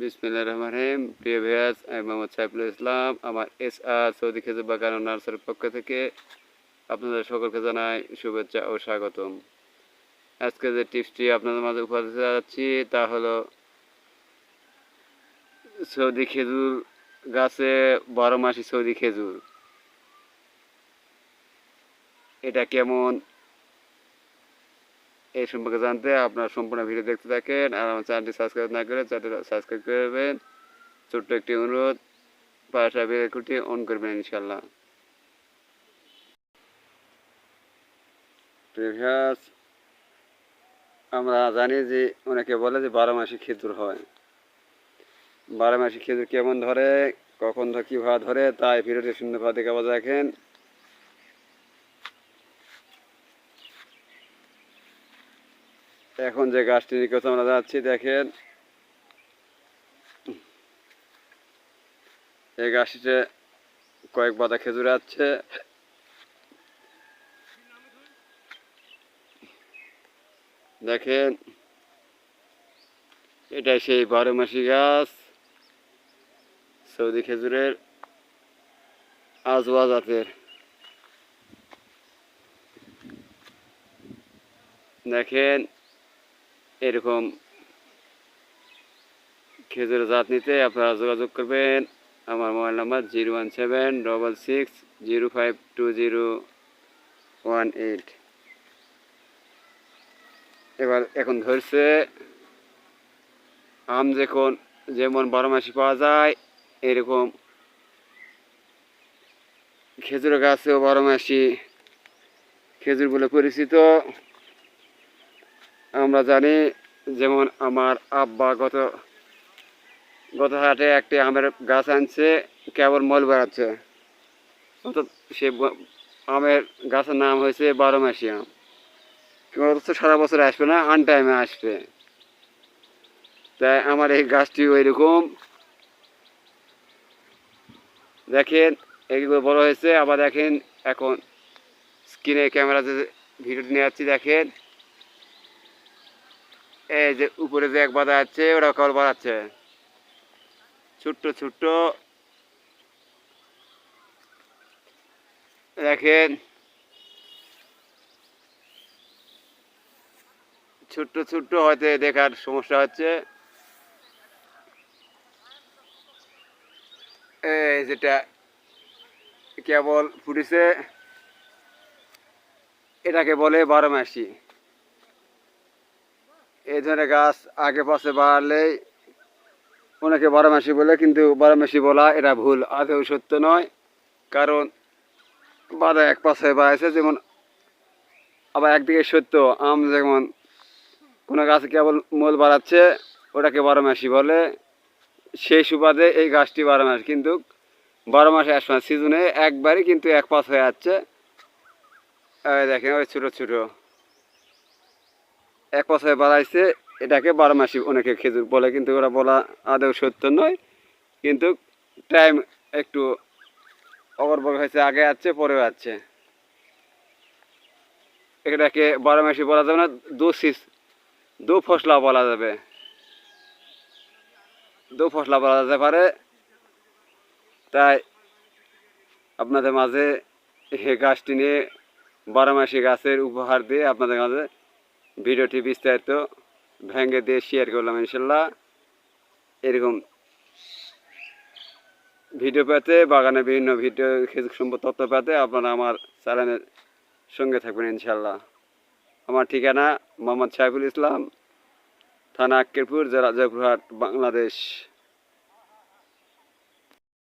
বিসমিল্লাহির রহমানির রহিম। প্রিয় ভিউয়ার্স, আমি মোহাম্মদ সাইফুল ইসলাম। আমার SR সৌদি খেজুর বাগান ও নার্সারির পক্ষ থেকে আপনাদের সকলকে জানাই শুভেচ্ছা ও স্বাগতম। আজকে যে টিপসটি আপনাদের মাঝে উপহার দিতে যাচ্ছি তা হলো সৌদি খেজুর গাছে 12 মাসি সৌদি খেজুর। এটা কেমন এই সম্পর্কে জানতে আপনারা সম্পূর্ণ ভিডিও দেখতে থাকেন। আর আমার চ্যানেলটি সাবস্ক্রাইব না করে চ্যানেলটি সাবস্ক্রাইব করবেন। ছোট্ট একটি অনুরোধ, পাশে বেল আইকনটি অন করবেন ইনশাআল্লাহ। প্রিভিয়াস আমরা জানি যে অনেকে বলে যে 12 মাসি খেজুর হয়। 12 মাসি খেজুর কেমন ধরে, কখন কীভাবে ধরে, তাই ভিডিওটি সুন্দরভাবে দেখাবো। দেখেন এখন যে গাছটি নিকট আমরা যাচ্ছি, দেখেন এই গাছটিতে কয়েক পাতা খেজুর আছে। দেখেন এটা সেই 12 মাসি গাছ, সৌদি খেজুরের আজওয়া জাতের। দেখেন এরকম খেজুরের জাত নিতে আপনারা যোগাযোগ করবেন। আমার মোবাইল নাম্বার 01766052018। এখন ধরছে আম যেমন 12 মাসি পাওয়া যায়, এরকম খেজুর গাছেও 12 মাসি খেজুর বলে পরিচিত। আমরা জানি, যেমন আমার আব্বা গত হাটে একটি আমের গাছ আনছে, কেবল মল বেড়াচ্ছে। অর্থাৎ সে আমের গাছের নাম হয়েছে 12 মাসি আম। অথচ সারা বছর আসবে না, আন টাইমে আসবে। তাই আমার এই গাছটি ওই রকম। দেখেন এইগুলো বড় হয়েছে। আবার দেখেন এখন স্ক্রিনে ক্যামেরা যে ভিডিওটি নিয়ে যাচ্ছি, দেখেন এই যে উপরে যে এক বাঁধা আছে, ওরা কল বাড়াচ্ছে ছোট্ট ছোট্ট। দেখেন ছোট্ট ছোট্ট হয়তো দেখার সমস্যা হচ্ছে। এই যেটা কেবল ফুটেছে, এটাকে বলে 12 মাসি। এই ধরনের গাছ আগে পাশে বাড়লেই অনেকে 12 মাসি বলে, কিন্তু 12 মাসি বলা এটা ভুল, আদৌ সত্য নয়। কারণ বাঁধা এক পাশে বাড়াইছে, যেমন আবার একদিকে সত্য, আম যেমন কোনো গাছে কেবল মূল বাড়াচ্ছে, ওটাকে 12 মাসি বলে। সেই সুবাদে এই গাছটি 12 মাস, কিন্তু 12 মাসে আসবে না, সিজনে একবারই কিন্তু এক পাশ হয়ে যাচ্ছে। দেখেন ওই ছোটো ছোটো এক পাশ হয়ে বাড়াইছে, এটাকে 12 মাসি অনেকে খেজুর বলে, কিন্তু ওরা বলা আদৌ সত্য নয়। কিন্তু টাইম একটু অগরবগ হয়েছে, আগে যাচ্ছে পরেও যাচ্ছে। এটাকে 12 মাসি বলা যাবে না, দু ফসলা বলা যাবে, দু ফসলা বলা যেতে পারে। তাই আপনাদের মাঝে এই গাছটি নিয়ে 12 মাসি গাছের উপহার দিয়ে আপনাদের মাঝে ভিডিওটি বিস্তারিত ভেঙে দিয়ে শেয়ার করলাম। ইনশাল্লাহ এরকম ভিডিও পেতে, বাগানে বিভিন্ন ভিডিও খেজুর সম্পর্কে তথ্য পেতে আপনারা আমার চ্যানেলের সঙ্গে থাকবেন ইনশাল্লাহ। আমার ঠিকানা মোহাম্মদ সাইফুল ইসলাম, থানা আক্কেরপুর, জেলা জয়পুরহাট, বাংলাদেশ।